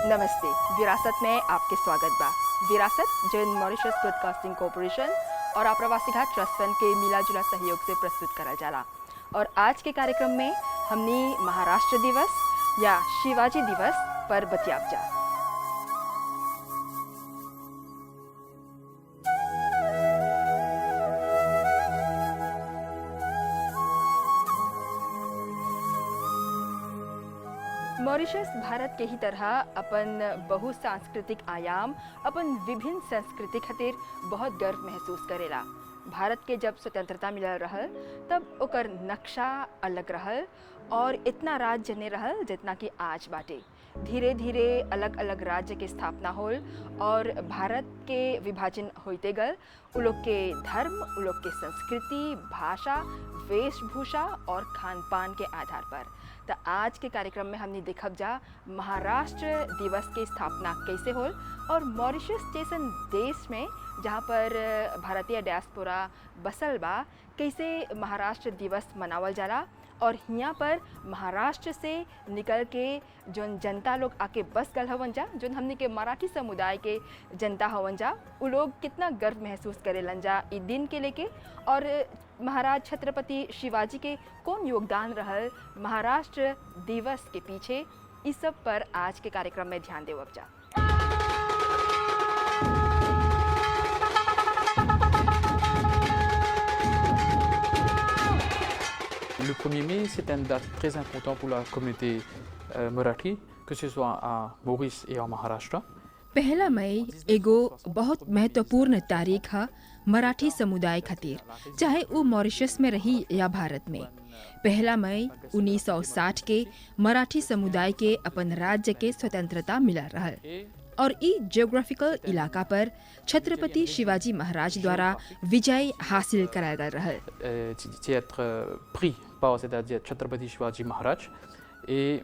नमस्ते। विरासत में आपके स्वागत बा। विरासत जन मॉरिशस ब्रॉडकास्टिंग कॉर्पोरेशन और आप्रवासी घाट ट्रस्ट फंड के मिला जुला सहयोग से प्रस्तुत करल जाला। और आज के कार्यक्रम में हमने महाराष्ट्र दिवस या शिवाजी दिवस पर बतियाब जा। मॉरिशस भारत के ही तरह अपन बहुसांस्कृतिक आयाम, अपन विभिन्न संस्कृति खातिर बहुत गर्व महसूस करेला। भारत के जब स्वतंत्रता मिलल रहल तब ओकर नक्शा अलग रहल और इतना राज्य नहीं रहल जितना कि आज बाटे। धीरे धीरे अलग अलग राज्य के स्थापना होल और भारत के विभाजन होते गल। उ लोग के धर्म, उ लोग के संस्कृति, भाषा, वेशभूषा और खान पान के आधार पर। तो आज के कार्यक्रम में हमने देखब जा महाराष्ट्र दिवस की स्थापना कैसे होल और मॉरिशस जैसन देश में जहाँ पर भारतीय डायस्पोरा बसल बा कैसे महाराष्ट्र दिवस मनावल जाला और यहाँ पर महाराष्ट्र से निकल के जोन जनता लोग आके बस गल हवन जा, जोन हमने के मराठी समुदाय के जनता हवन जा, उ लोग कितना गर्व महसूस करेलन जा इस दिन के लेके। और महाराज छत्रपति शिवाजी के कौन योगदान रहल महाराष्ट्र दिवस के पीछे, इस सब पर आज के कार्यक्रम में ध्यान देवब जा। Le 1er mai, c'est une date très importante pour la communauté marathi, que ce soit à Maurice et en Maharashtra. 1 मई एगो बहुत महत्वपूर्ण तारीख है मराठी समुदाय खातिर, चाहे वो मॉरिशस में रही या भारत में। 1 मई 1960 के मराठी समुदाय के अपन राज्य के स्वतंत्रता मिला रहल और ई जियोग्राफिकल इलाका पर छत्रपति शिवाजी महाराज द्वारा विजय हासिल कराया गया रहल। C'est être pris par, c'est-à-dire Chhatrapati Shivaji Maharaj, et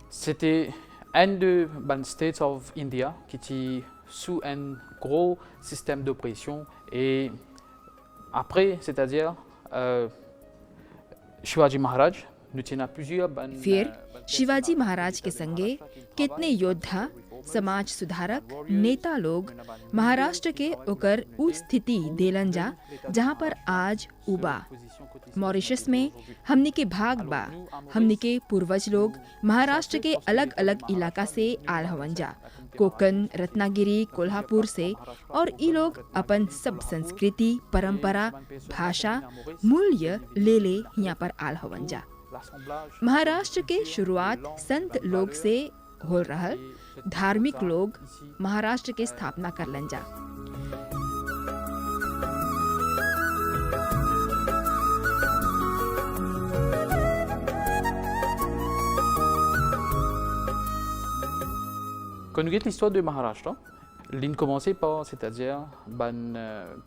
c'était un des states of India qui était sous un gros système d'oppression. Et après, c'est-à-dire Shivaji Maharaj फिर शिवाजी महाराज के संगे कितने योद्धा, समाज सुधारक, नेता लोग महाराष्ट्र के ओकर उ स्थिति देलन जा जहाँ पर आज उबा। मॉरिशस में हमनी के भाग बा, हमनी के पूर्वज लोग महाराष्ट्र के अलग अलग इलाका से आल हवन जा, कोकण, रत्नागिरी, कोल्हापुर से, और ई लोग अपन सब संस्कृति, परंपरा, भाषा, मूल्य ले यहाँ पर आल हवन जा। महाराष्ट्र के शुरुआत संत लोग से हो रहल, धार्मिक लोग महाराष्ट्र के स्थापना करलन जा। Quand nous regardons l'histoire de Maharashtra, l'une commençait par, c'est-à-dire un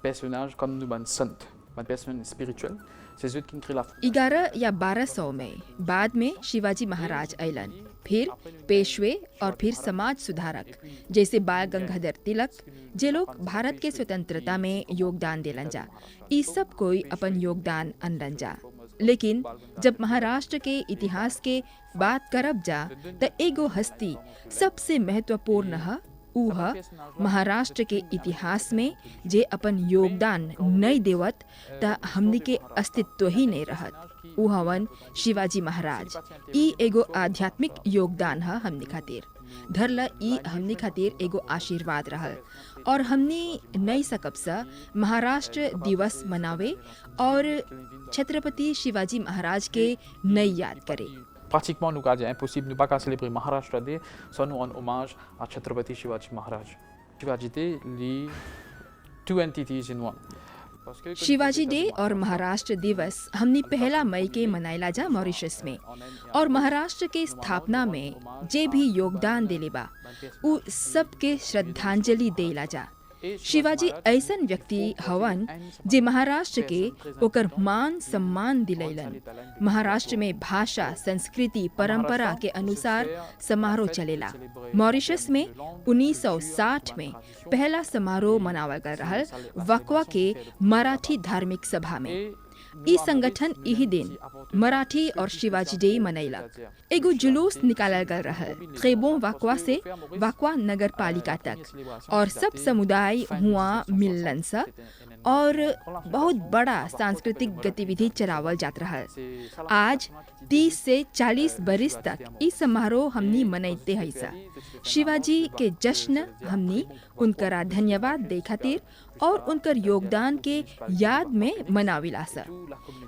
personnage comme nous, un saint, un personnage spirituel. C'est ceux qui créent la 11 या 1200 में बाद में शिवाजी महाराज अयलन, फिर पेशवे और फिर समाज सुधारक जैसे बाल गंगाधर तिलक, जे लोग भारत के स्वतंत्रता में योगदान देलन जा। ई सब कोई अपन योगदान अनलन जा। लेकिन जब महाराष्ट्र के इतिहास के बात करब जा त एगो हस्ती सबसे महत्वपूर्ण है, ऊ है महाराष्ट्र के इतिहास में जे अपन योगदान नहीं देवत त हमनी के अस्तित्व ही नहीं रहत। ऊ हवन शिवाजी महाराज। ई एगो आध्यात्मिक योगदान है हमनी खातिर। धरला ई हमनी खातिर एगो आशीर्वाद रहल और हमनी नहीं सकब सा महाराष्ट्र दिवस मनावे और छत्रपति शिवाजी महाराज के नई याद करे। Pratiquement, nous c'est impossible de ne pas célébrer Maharashtra Day sans nous rendre hommage à Chhatrapati Shivaji Maharaj. Shivaji Day, les two entities in one. Shivaji day और महाराष्ट्र दिवस हमनी 1 मई के मनाइला जा मॉरिशस में, और महाराष्ट्र के स्थापना में जे भी योगदान देले बा उ सबके श्रद्धांजलि देला जा। शिवाजी ऐसन व्यक्ति हवन जे महाराष्ट्र के ओकर मान सम्मान दिलैलन। महाराष्ट्र में भाषा, संस्कृति, परंपरा के अनुसार समारोह चलेला। मॉरिशस में 1960 में पहला समारोह मनावल गया रहल वकवा के मराठी धार्मिक सभा में। ई संगठन यही दिन मराठी और शिवाजी डे मनैलक। एगो जुलूस निकालल गल रहल खेबों वाकवा से वाकवा नगर पालिका तक और सब समुदाय हुआ मिलन सा और बहुत बड़ा सांस्कृतिक गतिविधि चलावल जात रहल। आज 30 से 40 बरिस तक ई समारोह हमनी मनैते है सा। शिवाजी के जश्न हमनी उनकरा धन्यवाद दे खातिर और उनकर योगदान के याद में मनाविला सा।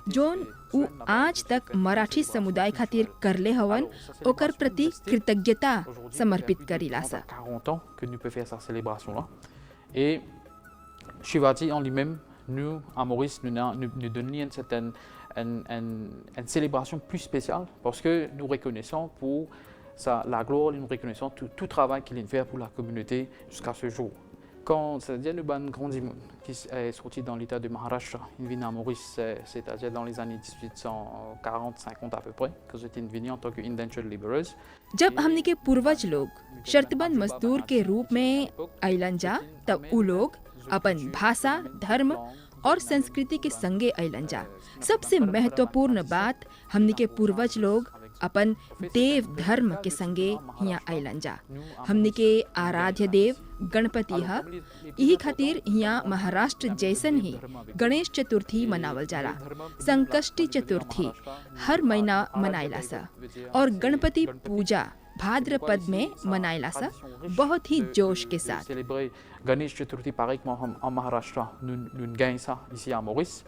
जोन उ आज तक मराठी समुदाय खातिर करले हवन ओकर प्रति कृतज्ञता समर्पित करिला सा। 40 ans que nous peut faire cette célébration-là. Et Shivaji en lui-même, nous, à Maurice, nous donne une célébration plus spéciale parce que nous reconnaissons pour la gloire et nous reconnaissons tout travail qu'il a fait pour la communauté jusqu'à ce jour. Quand c'est-à-dire nous ban grand monde qui est sorti dans l'état de Maharashtra, il vient à Maurice, c'est-à-dire dans les années 1840-50 à peu près, que j'étais venu en tant que indentured laborers. जब हमने के पूर्वज लोग शर्तबंद मजदूर के रूप में आइलन जा तब उ लोग अपन भाषा, धर्म और संस्कृति के संगे आइलन जा। सबसे महत्वपूर्ण बात हमने के पूर्वज लोग अपन देव धर्म के संगे यहाँ आइलन जा। हमने के आराध्य देव गणपति है, यही खातिर यहाँ महाराष्ट्र जैसन ही गणेश चतुर्थी मनावल जाला। संकष्टी चतुर्थी हर महीना मनाइला सा और गणपति पूजा भाद्रपद में मनाइला सा बहुत ही जोश के साथ। Ganesh Chaturthi, pareil que en Maharashtra, nous gagnons ça ici à Maurice.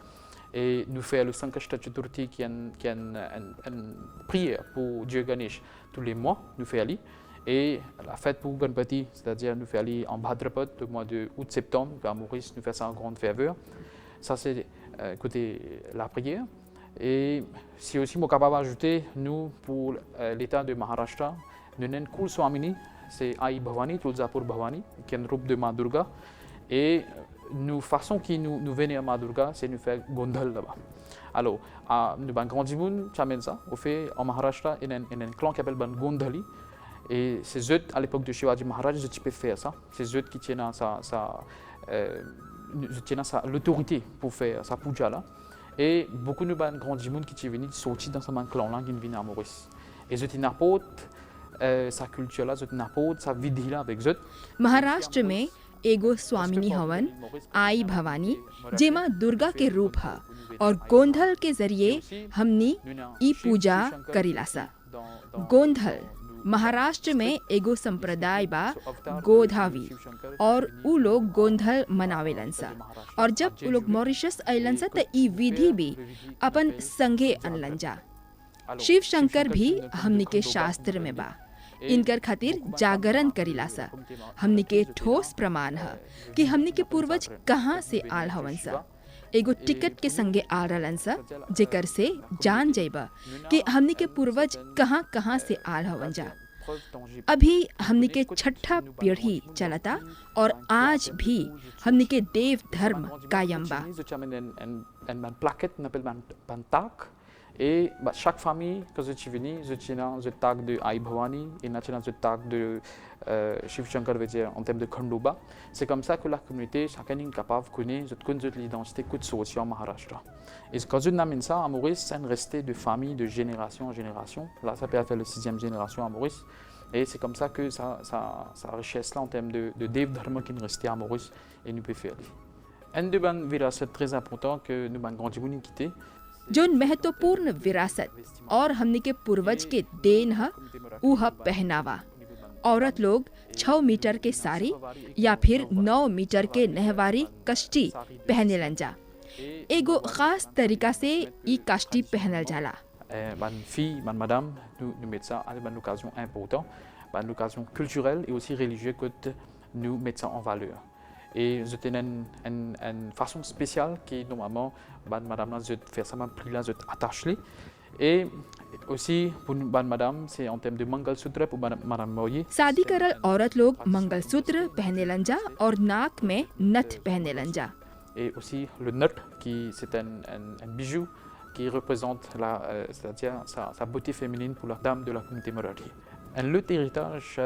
Et nous faisons le Sankashta Chaturthi qui est une prière pour Dieu Ganesh tous les mois, nous faisons aller. Et la fête pour Ganpati, c'est-à-dire nous faisons aller en Bhadrapad, le mois de août-septembre, à Maurice, nous faisons ça en grande ferveur. Ça c'est côté la prière. Et si aussi moi capable d'ajouter, nous pour l'état de Maharashtra, nous avons une cool Swamini, c'est Ai Bhavani, Tulzapur Bhavani, qui est un groupe de Ma Durga. Et nous façon qui nous venir à Ma Durga, c'est nous faire Gondhal là-bas. Alors, nous avons grandi moun, chamène ça. Au fait, en Maharashtra, il y a un clan qui s'appelle Gondhali. Et c'est eux, à l'époque de Shivaji Maharaj, ils peuvent faire ça. C'est eux qui tiennent l'autorité pour faire sa puja là. Et beaucoup de grandi moun qui sont venus sortir dans ce clan-là, qui viennent à Maurice. Et ils ont sa culture là, sa vidhi là avec eux. Maharashtra में एगो स्वामिनी हवन आई भवानी जेमा दुर्गा के रूप है और गोंधल के जरिए हमनी ई पूजा करिलासा। गोंधल महाराष्ट्र में एगो संप्रदाय बा गोधावी और उ लोग गोंधल मनावेलन सा। और जब उ लोग मॉरिशस आइलन सा त ई विधि भी अपन संगे अनलन जा। शिव शंकर भी हमनी के शास्त्र में बा। इनकर खातिर जागरण करिला सा। हमनी के ठोस प्रमाण है कि हमनी के पूर्वज कहाँ से आल हवन सा। एगो टिकट के संगे आल रहलन सा जेकर से जान जाइबा कि हमनी के पूर्वज कहाँ कहाँ से आल हवन जा। अभी हमनी के छठा पीढ़ी चलता और आज भी हमनी के देव धर्म कायम बा। Et chaque famille, quand je suis venu, je tiens le tag de Ai Bhavani et je tiens le tag de Shiv Shankar en termes de Khandoba. C'est comme ça que la communauté, chacun est capable de connaître l'identité de Sochi en Maharashtra. Et quand je amène ça à Maurice, c'est resté de famille de génération en génération. Là, ça peut faire la 6e génération à Maurice. Et c'est comme ça que ça richesse là en termes de Dev Dharma qui est resté à Maurice et nous peut faire. Un de ban virasat très important que nous ban grandi moun quitté. जो महत्वपूर्ण विरासत और हमने के पूर्वज के देन है उ है पहनावा। औरत लोग 6 मीटर के साड़ी या फिर 9 मीटर के नहवारी कश्ती पहने लंजा। एगो खास तरीका से ई कश्ती पहनल जाला। Ban fille, ban madame, nous mettons ça à une occasion importante, une occasion culturelle et aussi religieuse que nous mettons en valeur. Et c'était une façon spéciale qui normalement madame je faire ça prix là je attache les et aussi pour madame c'est en termes de mangal sutra pour madame Moye शादी करल औरत लोग मंगल सूत्र पहने लंजा और नाक में नथ पहने लंजा। et aussi le nut qui c'est un bijou qui représente c'est-à-dire sa beauté féminine pour la dame de la communauté marathi. Un autre héritage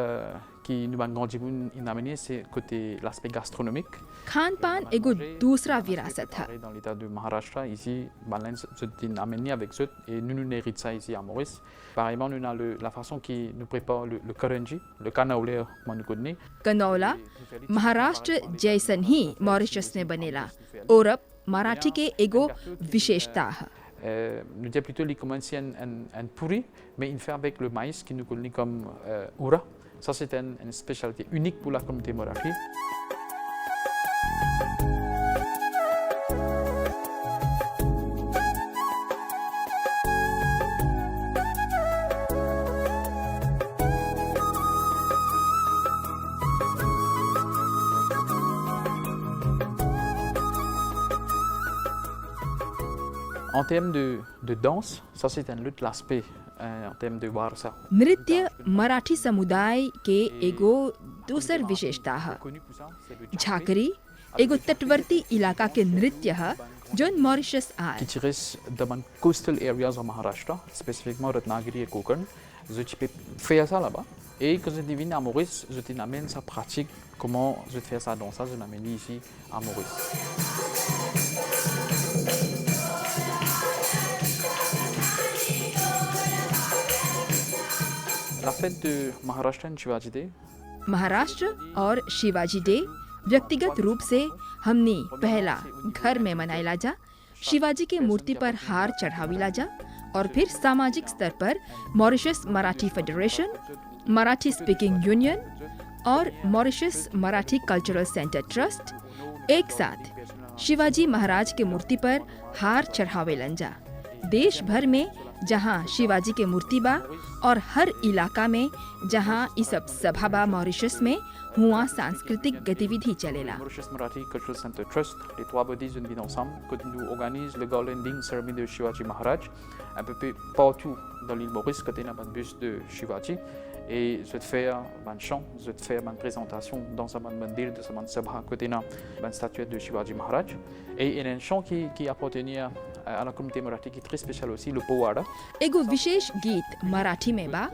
qui nous ban grandi in amené c'est côté l'aspect gastronomique. खान पान एगो दूसरा विरासत है। Dans l'état de Maharashtra ici ban in amené avec eux et nous hérite ça ici à Maurice. Pareillement nous avons la façon qui nous prépare le karanji, le canaulé comme nous connaissons. कनौला Maharashtra जैसन ही Mauritius में बनेला और अब मराठी के एगो विशेषता है। Nous disons plutôt qu'il commence un pourri, mais il fait avec le maïs qui nous connaît comme oura. Ça, c'est une spécialité unique pour la communauté marathi. En termes de danse, ça c'est un autre aspect en termes de warsa. नृत्य मराठी समुदाय के एगो दूसर विशेषता है। झाकरी एगो तटवर्ती इलाका के नृत्य है जो मॉरिशस आए। Qui tirent dans coastal areas en Maharashtra, spécifiquement Ratnagiri et Konkan. Je peux faire ça là-bas. Et quand je viens à Maurice, je t'amène sa pratique, comment je fais ça dans ça, je l'amène ici à Maurice. La fête de Maharashtra Shivaji Day. Maharashtra और Shivaji day व्यक्तिगत रूप से हमने पहला घर में मनाइला जा, शिवाजी के मूर्ति पर हार चढ़ाविला जा और फिर सामाजिक स्तर पर Mauritius Marathi federation, Marathi speaking union और Mauritius Marathi cultural centre trust एक साथ शिवाजी महाराज के मूर्ति पर हार चढ़ावेलन जा। देश भर में जहां शिवाजी के मूर्ति बा और हर इलाका में जहां ई सब सभा बा मॉरिशस में हुआ सांस्कृतिक गतिविधि चलेला। Mauritius Marathi Cultural Center Trust, les trois bodies unis ensemble, quand nous organisons le Golden Ding Ceremony de Shivaji Maharaj, un peu partout dans l'île Maurice, quand il y a un buste de Shivaji, et je vais faire un chant, je vais faire une présentation dans un mandir, dans un sabha, quand il y a une statuette de Shivaji Maharaj, et il y a un chant qui appartenait à la communauté marathi qui est très spécial aussi, le Powara. एगो विशेष गीत मराठी में बा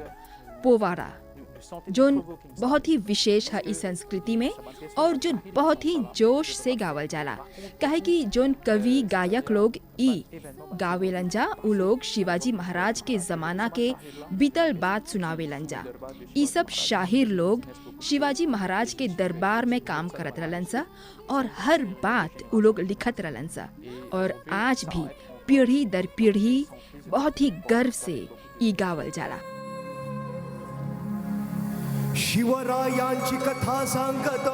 पोवाड़ा, जो बहुत ही विशेष है इस संस्कृति में और जो बहुत ही जोश से गावल जाला। काहे कि जोन कवि गायक लोग ई गावेलन जा उ लोग शिवाजी महाराज के जमाना के बीतल बात सुनावेलन जा। ई सब शाहिर लोग शिवाजी महाराज के दरबार में काम करत रहलन सा और हर बात उ लोग लिखत रहलन सा और आज भी पीढ़ी दर पीढ़ी बहुत ही गर्व से ई गावल जाला। शिवरायांची कथा सांगतो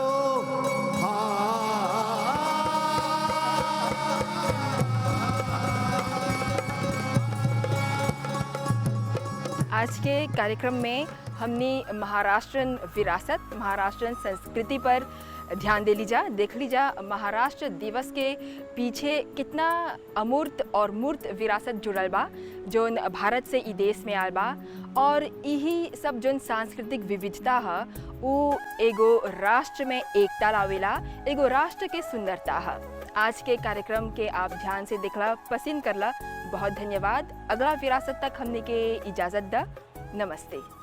आज के कार्यक्रम में हमने महाराष्ट्रन विरासत, महाराष्ट्रन संस्कृति पर ध्यान दे लीजा, देख लीजा महाराष्ट्र दिवस के पीछे कितना अमूर्त और मूर्त विरासत जुड़ल बा जोन भारत से ई देश में आल बा और यही सब जोन सांस्कृतिक विविधता है वो एगो राष्ट्र में एकता लावेला, एगो राष्ट्र के सुंदरता है। आज के कार्यक्रम के आप ध्यान से देखला, पसंद करला, बहुत धन्यवाद। अगला विरासत तक हमने के इजाज़त दा। नमस्ते।